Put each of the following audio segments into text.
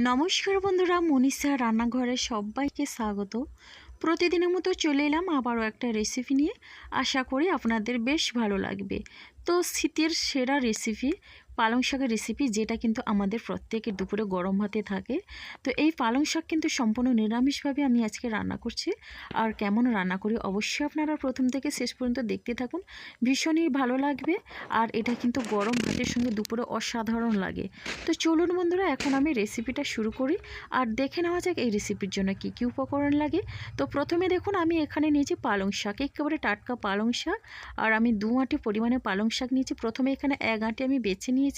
নমস্কার বন্ধুরা, মনীষা রান্নাঘরে সবাইকে স্বাগত। প্রতিদিনের মতো চলে এলাম আবারও একটা রেসিপি নিয়ে। আশা করি আপনাদের বেশ ভালো লাগবে। তো শীতের সেরা রেসিপি পালং শাকের রেসিপি, যেটা কিন্তু আমাদের প্রত্যেকের দুপুরে গরম ভাতে থাকে। তো এই পালং শাক কিন্তু সম্পূর্ণ নিরামিষভাবে আমি আজকে রান্না করছি। আর কেমন রান্না করি অবশ্যই আপনারা প্রথম থেকে শেষ পর্যন্ত দেখতে থাকুন, ভীষণই ভালো লাগবে। আর এটা কিন্তু গরম ভাতের সঙ্গে দুপুরে অসাধারণ লাগে। তো চলুন বন্ধুরা, এখন আমি রেসিপিটা শুরু করি আর দেখে নেওয়া যাক এই রেসিপির জন্য কি কি উপকরণ লাগে। তো প্রথমে দেখুন, আমি এখানে নিয়েছি পালং শাক, একেবারে টাটকা পালং শাক। আর আমি 2 আঁটি পরিমাণে পালং শাক নিয়েছি। প্রথমে এখানে 1 আঁটি আমি বেছে নিয়েছি,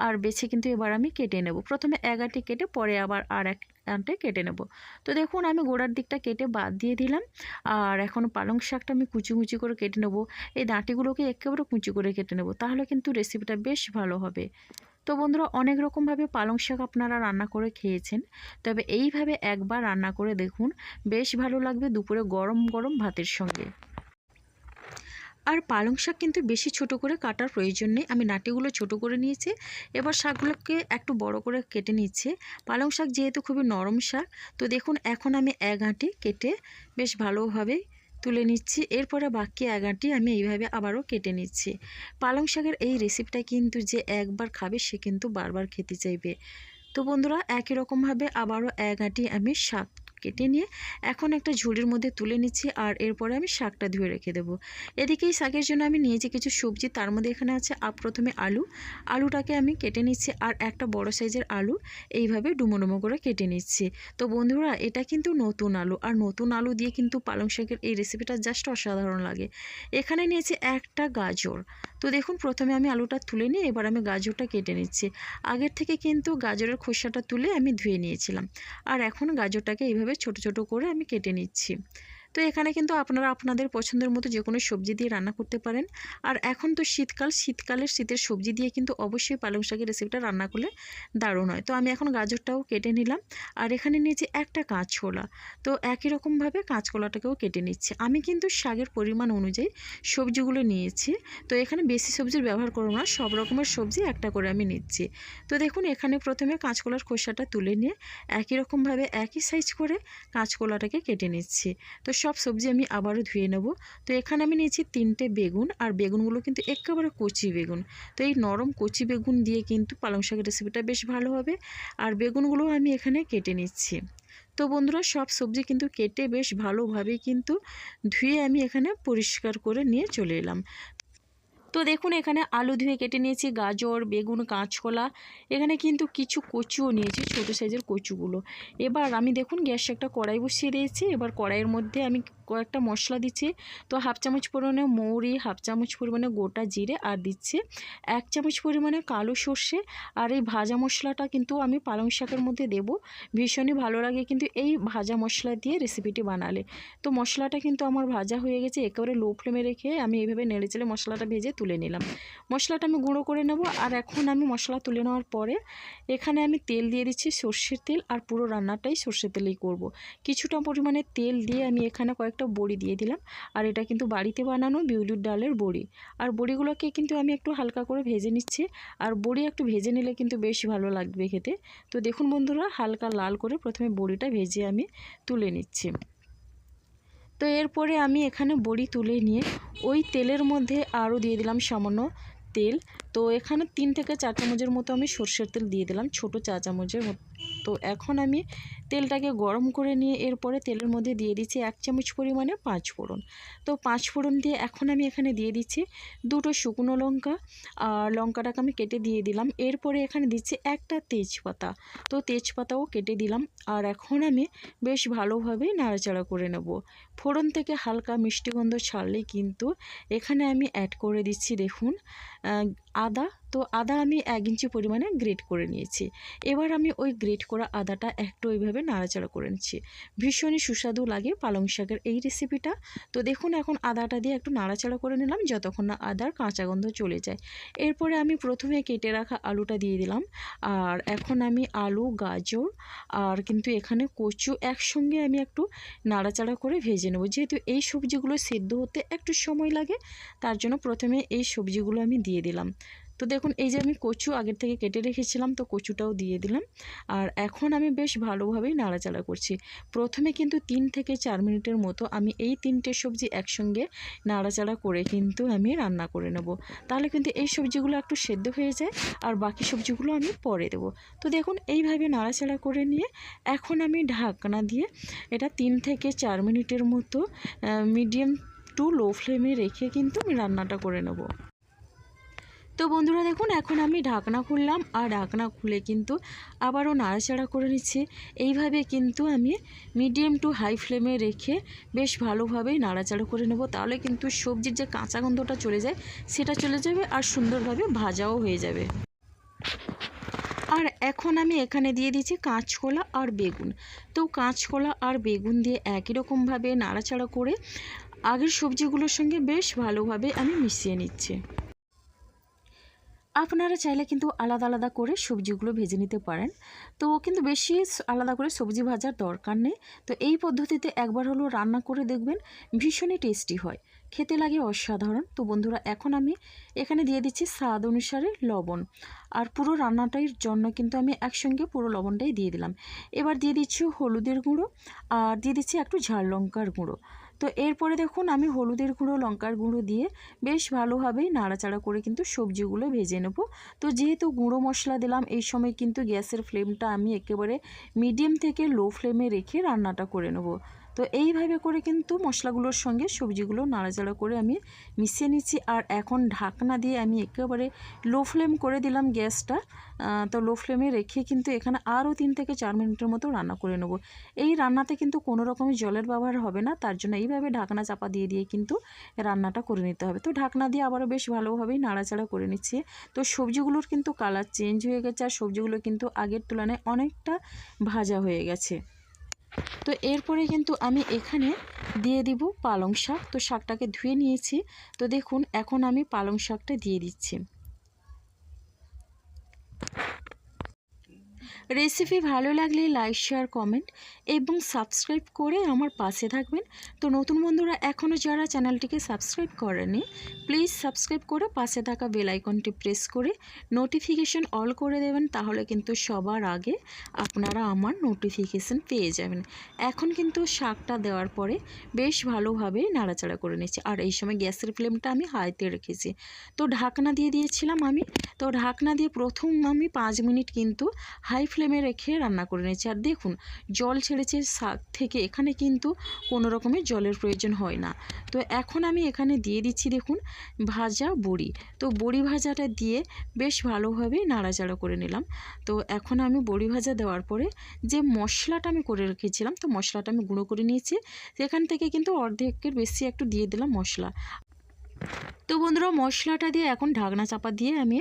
আর বেছে কিন্তু এবার আমি কেটে নেব। প্রথমে 1 আঁটি কেটে পরে আবার আর 1 আঁটি কেটে নেব। তো দেখুন, আমি গোড়ার দিকটা কেটে বাদ দিয়ে দিলাম। আর এখন পালং শাকটা আমি কুচি কুচি করে কেটে নেব। এই ডাঁটিগুলোকে একেবারে কুচি করে কেটে নেব, তাহলে কিন্তু রেসিপিটা বেশ ভালো হবে। তো বন্ধুরা, অনেক রকমভাবে পালং শাক আপনারা রান্না করে খেয়েছেন, তবে এইভাবে একবার রান্না করে দেখুন, বেশ ভালো লাগবে দুপুরে গরম গরম ভাতের সঙ্গে। আর পালং শাক কিন্তু বেশি ছোট করে কাটার প্রয়োজন নেই, আমি নাটিগুলো ছোট করে নিয়েছি। এবার শাকগুলোকে একটু বড় করে কেটে নিচ্ছে। পালং শাক যেহেতু খুবই নরম শাক, তো দেখুন এখন আমি 1 আঁটি কেটে বেশ ভালোভাবে তুলে নিচ্ছি। এরপরে বাকি 1 আঁটি আমি এইভাবে আবারও কেটে নিচ্ছি। পালং শাকের এই রেসিপিটা কিন্তু যে একবার খাবে সে কিন্তু বারবার খেতে চাইবে। তো বন্ধুরা, একই রকমভাবে আবারও 1 আঁটি আমি শাক কেটে নিয়ে এখন একটা ঝুড়ির মধ্যে তুলে নিচ্ছি। আর এরপরে আমি শাকটা ধুয়ে রেখে দেবো। এদিকে এই শাকের জন্য আমি নিয়েছি কিছু সবজি, তার মধ্যে এখানে আছে প্রথমে আলুটাকে আমি কেটে নিচ্ছি। আর একটা বড় সাইজের আলু এইভাবে ডুমো ডুমো করে কেটে নিচ্ছি। তো বন্ধুরা, এটা কিন্তু নতুন আলু, আর নতুন আলু দিয়ে কিন্তু পালং শাকের এই রেসিপিটা জাস্ট অসাধারণ লাগে। এখানে নিয়েছি একটা গাজর। তো দেখুন, প্রথমে আমি আলুটা তুলে নিয়ে এবার আমি গাজরটা কেটে নিচ্ছি। আগের থেকে কিন্তু গাজরের খোসাটা তুলে আমি ধুয়ে নিয়েছিলাম। আর এখন গাজরটাকে এইভাবে ছোট ছোট করে আমি কেটে নিচ্ছি। তো এখানে কিন্তু আপনারা আপনাদের পছন্দের মতো যে কোনো সবজি দিয়ে রান্না করতে পারেন। আর এখন তো শীতের সবজি দিয়ে কিন্তু অবশ্যই পালং শাকের রেসিপিটা রান্না করলে দারুণ হয়। তো আমি এখন গাজরটাও কেটে নিলাম। আর এখানে নিয়েছি একটা কাঁচকলা। তো একই রকমভাবে কাঁচকলাটাকেও কেটে নিচ্ছি। আমি কিন্তু শাকের পরিমাণ অনুযায়ী সবজিগুলো নিয়েছি। তো এখানে বেশি সবজির ব্যবহার করব না, সব রকমের সবজি একটা করে আমি নিচ্ছি। তো দেখুন, এখানে প্রথমে কাঁচকলার খোসাটা তুলে নিয়ে একই রকমভাবে একই সাইজ করে কাঁচকলাটাকে কেটে নিচ্ছি। তো সব সবজি আমি আবারও ধুয়ে নেব। তো এখানে আমি নিয়েছি 3টে বেগুন, আর বেগুনগুলো কিন্তু একেবারে কচি বেগুন। তো এই নরম কচি বেগুন দিয়ে কিন্তু পালং শাকের রেসিপিটা বেশ ভালো হবে। আর বেগুনগুলো আমি এখানে কেটে নিচ্ছি। তো বন্ধুরা, সব সবজি কিন্তু কেটে বেশ ভালোভাবে কিন্তু ধুয়ে আমি এখানে পরিষ্কার করে নিয়ে চলে এলাম। তো দেখুন, এখানে আলু ধুয়ে কেটে নিয়েছি, গাজর, বেগুন, কাঁচকলা, এখানে কিন্তু কিছু কচুও নিয়েছি, ছোটো সাইজের কচুগুলো। এবার আমি দেখুন গ্যাসে একটা কড়াই বসিয়ে দিয়েছি। এবার কড়াইয়ের মধ্যে আমি কয়েকটা মশলা দিচ্ছি। তো 1/2 চামচ পরিমাণে মৌরি, 1/2 চামচ পরিমাণে গোটা জিরে, আর দিচ্ছি 1 চামচ পরিমাণে কালো সর্ষে। আর এই ভাজা মশলাটা কিন্তু আমি পালং শাকের মধ্যে দেব। ভীষণই ভালো লাগে কিন্তু এই ভাজা মশলা দিয়ে রেসিপিটি বানালে। তো মশলাটা কিন্তু আমার ভাজা হয়ে গেছে। একেবারে লো ফ্লেমে রেখে আমি এইভাবে নেড়েচেড়ে মশলাটা ভেজে তুলে নিলাম। মশলাটা আমি গুঁড়ো করে নেব। আর এখন আমি মশলা তুলে নেওয়ার পরে এখানে আমি তেল দিয়ে দিচ্ছি, সর্ষের তেল। আর পুরো রান্নাটাই সর্ষের তেলেই করব। কিছুটা পরিমাণে তেল দিয়ে আমি এখানে কয়েকটা বড়ি দিয়ে দিলাম। আর এটা কিন্তু বাড়িতে বানানো বিউলির ডালের বড়ি। আর বড়িগুলোকে কিন্তু আমি একটু হালকা করে ভেজে নিচ্ছি। আর বড়ি একটু ভেজে নিলে কিন্তু বেশ ভালো লাগবে খেতে। তো দেখুন বন্ধুরা, হালকা লাল করে প্রথমে বড়িটা ভেজে আমি তুলে নিচ্ছি। তো এরপরে আমি এখানে বড়ি তুলে নিয়ে ওই তেলের মধ্যে আরও দিয়ে দিলাম সামান্য তেল। তো এখানে 3 থেকে 4 চামচের মতো আমি সর্ষের তেল দিয়ে দিলাম, ছোটো চা চামচের মতো। তো এখন আমি তেলটাকে গরম করে নিয়ে এরপরে তেলের মধ্যে দিয়ে দিচ্ছি 1 চামচ পরিমাণে 5 ফোড়ন। তো 5 ফোড়ন দিয়ে এখন আমি এখানে দিয়ে দিচ্ছি 2টো শুকনো লঙ্কা। আর লঙ্কাটাকে আমি কেটে দিয়ে দিলাম। এরপরে এখানে দিচ্ছি একটা তেজপাতা। তো তেজপাতাও কেটে দিলাম। আর এখন আমি বেশ ভালোভাবে নাড়াচাড়া করে নেব। ফোড়ন থেকে হালকা মিষ্টি গন্ধ ছাড়লেই কিন্তু এখানে আমি অ্যাড করে দিচ্ছি দেখুন আদা। তো আদা আমি 1 ইঞ্চি পরিমাণে গ্রেট করে নিয়েছি। এবার আমি ওই গ্রেট করা আদাটা একটু ওইভাবে নাড়াচাড়া করে নিচ্ছি। ভীষণই সুস্বাদু লাগে পালং শাকের এই রেসিপিটা। তো দেখুন, এখন আদাটা দিয়ে একটু নাড়াচাড়া করে নিলাম যতক্ষণ না আদার কাঁচা গন্ধ চলে যায়। এরপরে আমি প্রথমে কেটে রাখা আলুটা দিয়ে দিলাম। আর এখন আমি আলু, গাজর আর কিন্তু এখানে কচু একসঙ্গে আমি একটু নাড়াচাড়া করে ভেজে নেব। যেহেতু এই সবজিগুলো সেদ্ধ হতে একটু সময় লাগে, তার জন্য প্রথমে এই সবজিগুলো আমি দিয়ে দিলাম। তো তো দেখুন এই যে আমি কচু আগের থেকে কেটে রেখেছিলাম, তো কচুটাও দিয়ে দিলাম। আর এখন আমি বেশ ভালোভাবেই নাড়াচাড়া করছি। প্রথমে কিন্তু 3 থেকে 4 মিনিটের মতো আমি এই 3টে সবজি একসঙ্গে নাড়াচাড়া করে কিন্তু আমি রান্না করে নেব। তাহলে কিন্তু এই সবজিগুলো একটু সেদ্ধ হয়ে যায়, আর বাকি সবজিগুলো আমি পরে দেবো। তো দেখুন এইভাবে নাড়াচাড়া করে নিয়ে এখন আমি ঢাকনা দিয়ে এটা 3 থেকে 4 মিনিটের মতো মিডিয়াম টু লো ফ্লেমে রেখে কিন্তু আমি রান্নাটা করে নেব। তো বন্ধুরা দেখুন এখন আমি ঢাকনা খুললাম, আর ঢাকনা খুলে কিন্তু আবারও নাড়াচাড়া করে নিচ্ছি। এইভাবে কিন্তু আমি মিডিয়াম টু হাই ফ্লেমে রেখে বেশ ভালোভাবেই নাড়াচাড়া করে নেব। তাহলে কিন্তু সবজির যে কাঁচা গন্ধটা চলে যায় সেটা চলে যাবে, আর সুন্দরভাবে ভাজাও হয়ে যাবে। আর এখন আমি এখানে দিয়ে দিচ্ছি কাঁচকলা আর বেগুন। তো কাঁচকলা আর বেগুন দিয়ে একই রকমভাবে নাড়াচাড়া করে আগের সবজিগুলোর সঙ্গে বেশ ভালোভাবে আমি মিশিয়ে নিচ্ছি। আপনারা চাইলে কিন্তু আলাদা আলাদা করে সবজিগুলো ভেজে নিতে পারেন, তো কিন্তু বেশি আলাদা করে সবজি ভাজার দরকার নেই। তো এই পদ্ধতিতে একবার হলো রান্না করে দেখবেন, ভীষণই টেস্টি হয়, খেতে লাগে অসাধারণ। তো বন্ধুরা এখন আমি এখানে দিয়ে দিচ্ছি স্বাদ অনুসারে লবণ, আর পুরো রান্নাটার জন্য কিন্তু আমি একসঙ্গে পুরো লবণটাই দিয়ে দিলাম। এবার দিয়ে দিচ্ছি হলুদের গুঁড়ো, আর দিয়ে দিচ্ছি একটু ঝাল লঙ্কার গুঁড়ো। তো এরপরে দেখুন আমি হলুদের গুঁড়ো লঙ্কার গুঁড়ো দিয়ে বেশ ভালোভাবেই নাড়াচাড়া করে কিন্তু সবজিগুলো ভেজে নেব। তো যেহেতু গুঁড়ো মশলা দিলাম, এই সময় কিন্তু গ্যাসের ফ্লেমটা আমি একেবারে মিডিয়াম থেকে লো ফ্লেমে রেখে রান্নাটা করে নেব। তো এইভাবে করে কিন্তু মশলাগুলোর সঙ্গে সবজিগুলো নাড়াচাড়া করে আমি মিশিয়ে নিচ্ছি। আর এখন ঢাকনা দিয়ে আমি একেবারে লো ফ্লেম করে দিলাম গ্যাসটা। তো লো ফ্লেমে রেখে কিন্তু এখানে আরও 3 থেকে 4 মিনিটের মতো রান্না করে নেব। এই রান্নাতে কিন্তু কোনো রকমের জলের ব্যবহার হবে না, তার জন্য এইভাবে ঢাকনা চাপা দিয়ে দিয়ে কিন্তু রান্নাটা করে নিতে হবে। তো ঢাকনা দিয়ে আবারও বেশ ভালোভাবেই নাড়াচাড়া করে নিচ্ছি। তো সবজিগুলোর কিন্তু কালার চেঞ্জ হয়ে গেছে, আর সবজিগুলো কিন্তু আগের তুলনায় অনেকটা ভাজা হয়ে গেছে। তো এরপরে কিন্তু আমি এখানে দিয়ে দিব পালং শাক। তো শাকটাকে ধুয়ে নিয়েছি। তো দেখুন এখন আমি পালং শাকটা দিয়ে দিচ্ছি। রেসিপি ভালো লাগলে লাইক, শেয়ার, কমেন্ট এবং সাবস্ক্রাইব করে আমার পাশে থাকবেন। তো নতুন বন্ধুরা এখনও যারা চ্যানেলটিকে সাবস্ক্রাইব করেনি, প্লিজ সাবস্ক্রাইব করে পাশে থাকা বেল আইকনটি প্রেস করে নোটিফিকেশন অল করে দেবেন, তাহলে কিন্তু সবার আগে আপনারা আমার নোটিফিকেশন পেয়ে যাবেন। এখন কিন্তু শাকটা দেওয়ার পরে বেশ ভালোভাবে নাড়াচাড়া করে নিচ্ছি, আর এই সময় গ্যাসের ফ্লেমটা আমি হাইতে রেখেছি। তো ঢাকনা দিয়ে দিয়েছিলাম আমি। তো ঢাকনা দিয়ে প্রথম আমি 5 মিনিট কিন্তু হাই ফ্লেমে রেখে রান্না করে নিয়েছি। আর দেখুন জল ছেড়েছে শাক থেকে, এখানে কিন্তু কোনো রকমের জলের প্রয়োজন হয় না। তো এখন আমি এখানে দিয়ে দিচ্ছি দেখুন ভাজা বড়ি। তো বড়ি ভাজাটা দিয়ে বেশ ভালোভাবে নাড়াচাড়া করে নিলাম। তো এখন আমি বড়ি ভাজা দেওয়ার পরে যে মশলাটা আমি করে রেখেছিলাম, তো মশলাটা আমি গুঁড়ো করে নিয়েছি। সেখান থেকে কিন্তু অর্ধেকের বেশি একটু দিয়ে দিলাম মশলা। তো বন্ধুরা মশলাটা দিয়ে এখন ঢাকনা চাপা দিয়ে আমি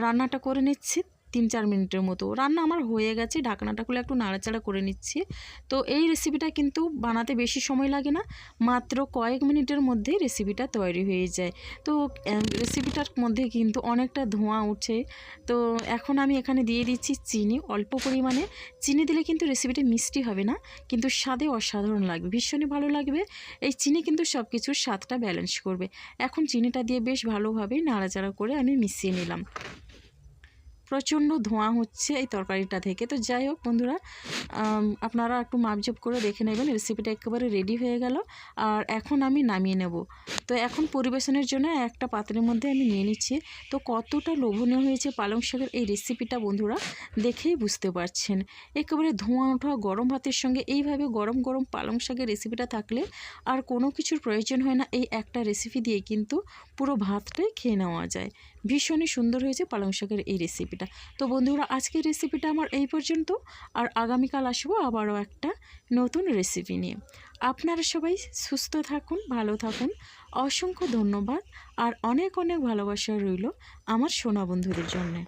রান্নাটা করে নিচ্ছি 3-4 মিনিটের মতো। রান্না আমার হয়ে গেছে, ঢাকনাটা খুলে একটু নাড়াচাড়া করে নিচ্ছি। তো এই রেসিপিটা কিন্তু বানাতে বেশি সময় লাগে না, মাত্র কয়েক মিনিটের মধ্যে রেসিপিটা তৈরি হয়ে যায়। তো রেসিপিটার মধ্যে কিন্তু অনেকটা ধোঁয়া উঠছে। তো এখন আমি এখানে দিয়ে দিচ্ছি চিনি অল্প পরিমাণে। চিনি দিলে কিন্তু রেসিপিটা মিষ্টি হবে না, কিন্তু স্বাদে অসাধারণ লাগবে, ভীষণই ভালো লাগবে। এই চিনি কিন্তু সব কিছুর স্বাদটা ব্যালেন্স করবে। এখন চিনিটা দিয়ে বেশ ভালোভাবে নাড়াচাড়া করে আমি মিশিয়ে নিলাম। প্রচণ্ড ধোঁয়া হচ্ছে এই তরকারিটা থেকে। তো যাই হোক বন্ধুরা, আপনারা একটু মাপজোপ করে দেখে নেবেন। রেসিপিটা একেবারে রেডি হয়ে গেল, আর এখন আমি নামিয়ে নেব। তো এখন পরিবেশনের জন্য একটা পাত্রের মধ্যে আমি নিয়ে নিচ্ছি। তো কতটা লোভনীয় হয়েছে পালং শাকের এই রেসিপিটা বন্ধুরা দেখেই বুঝতে পারছেন। একেবারে ধোঁয়া ওঠা গরম ভাতের সঙ্গে এইভাবে গরম গরম পালং শাকের রেসিপিটা থাকলে আর কোনো কিছুর প্রয়োজন হয় না। এই একটা রেসিপি দিয়ে কিন্তু পুরো ভাতটাই খেয়ে নেওয়া যায়। ভীষণই সুন্দর হয়েছে পালং শাকের এই রেসিপিটা। তো বন্ধুরা আজকের রেসিপিটা আমার এই পর্যন্ত, আর আগামীকাল আসবো আবারও একটা নতুন রেসিপি নিয়ে। আপনারা সবাই সুস্থ থাকুন, ভালো থাকুন। অসংখ্য ধন্যবাদ, আর অনেক অনেক ভালোবাসা রইল আমার সোনা বন্ধুদের জন্যে।